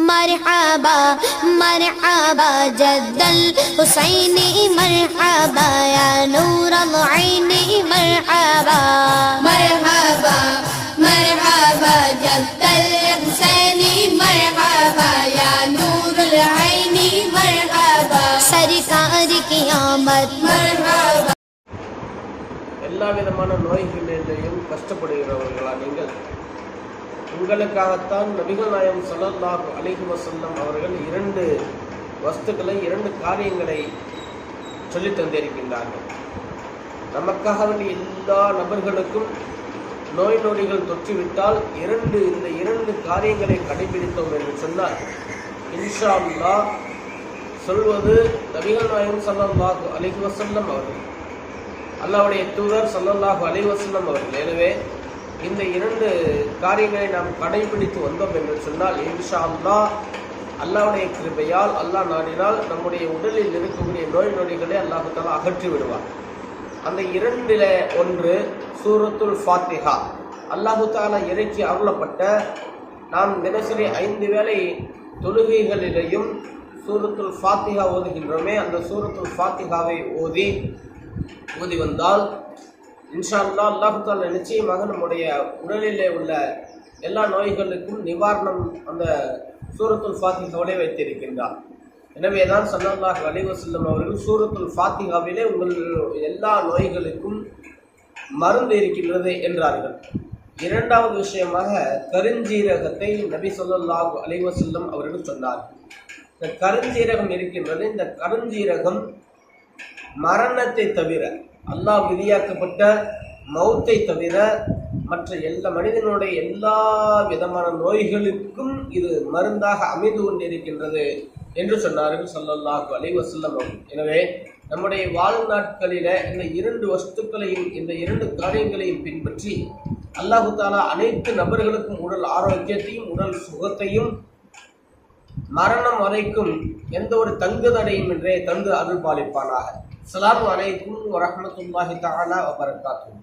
मरहबा मरहबा जद्दल हुसैनी मरहबा या नूरल ऐनी मरहबा मरहबा मरहबा जद्दल हुसैनी मरहबा या नूरल ऐनी मरहबा सरकार की आमद मरहबा। எல்லா விதமான நோய்களிலேயும் கஷ்டப்படுகிறவர்களா நீங்கள்? உங்களுக்காகத்தான் நபிகள் நாயகம் ஸல்லல்லாஹு அலைஹி வஸல்லம் அவர்கள் இரண்டு வஸ்துக்களை, இரண்டு காரியங்களை சொல்லி தந்திருக்கின்றார்கள். நமக்காக வேண்டிய எல்லா நபர்களுக்கும் நோய் நொடிகள் தொற்றிவிட்டால் இந்த இரண்டு காரியங்களை கடைபிடித்தோம் என்று சொன்னால் இன்ஷா அல்லாஹ் சொல்வது நபிகள் நாயகம் ஸல்லல்லாஹு அலைஹி வஸல்லம் அவர்கள், அல்லாஹ்வுடைய தூதர் ஸல்லல்லாஹு அலைஹி வஸல்லம் அவர்கள். எனவே இந்த இரண்டு காரியங்களை நாம் கடைபிடித்து வந்தோம் என்று சொன்னால் இன்ஷா அல்லாஹ் அல்லாஹ்வுடைய கிருபையால், அல்லாஹ் நாடினால் நம்முடைய உடலில் இருக்கக்கூடிய நோய் நொடிகளை அல்லாஹ் தஆலா அகற்றி விடுவார். அந்த இரண்டில ஒன்று சூரத்துல் ஃபாத்திஹா. அல்லாஹ் தஆலா இறைச்சி அருளப்பட்ட நாம் தினசரி 5 வேளை தொழுகைகளிலேயும் சூரத்துல் ஃபாத்திஹா ஓதுகின்றோமே, அந்த சூரத்துல் ஃபாத்திஹாவை ஓதி வந்தால் இன்ஷா அல்லாஹ் அல்லாஹ் தஆலா நிச்சயமாக நம்முடைய உடலிலே உள்ள எல்லா நோய்களுக்கும் நிவாரணம் அந்த சூரத்துல் ஃபாத்திஹாவிலே வைத்திருக்கின்றார். எனவே தான் ஸல்லல்லாஹு அலைஹி வஸல்லம் அவர்கள் சூரத்துல் ஃபாத்திஹாவிலே உங்கள் எல்லா நோய்களுக்கும் மருந்து இருக்கின்றது என்றார்கள். இரண்டாவது விஷயமாக கருஞ்சீரகத்தை நபி ஸல்லல்லாஹு அலைஹி வஸல்லம் அவர்கள் சொன்னார். இந்த கருஞ்சீரகம் இருக்கின்றது. இந்த கருஞ்சீரகம் மரணத்தை தவிர, அல்லாஹ் விதியாக்கப்பட்ட மௌத்தை தவிர மற்ற எல்லா மனிதனுடைய எல்லா விதமான நோய்களுக்கும் இது மருந்தாக அமைந்து கொண்டிருக்கின்றது என்று சொன்னார்கள் ஸல்லல்லாஹு அலைஹி வஸல்லம் அவர்கள். எனவே நம்முடைய வாழ்நாட்களில இந்த இரண்டு வஸ்துக்களையும், இந்த இரண்டு காரியங்களையும் பின்பற்றி அல்லாஹ் தஆலா அனைத்து நபர்களுக்கும் உடல் ஆரோக்கியத்தையும் உடல் சுகத்தையும் மரணம் வரைக்கும் எந்த ஒரு தங்குதடையும் என்றே தந்து அருள் பாலிப்பானாக. அஸ்ஸலாமு அலைக்கும் வரஹ்மத்துல்லாஹி தஆலா வபரகாத்துஹு.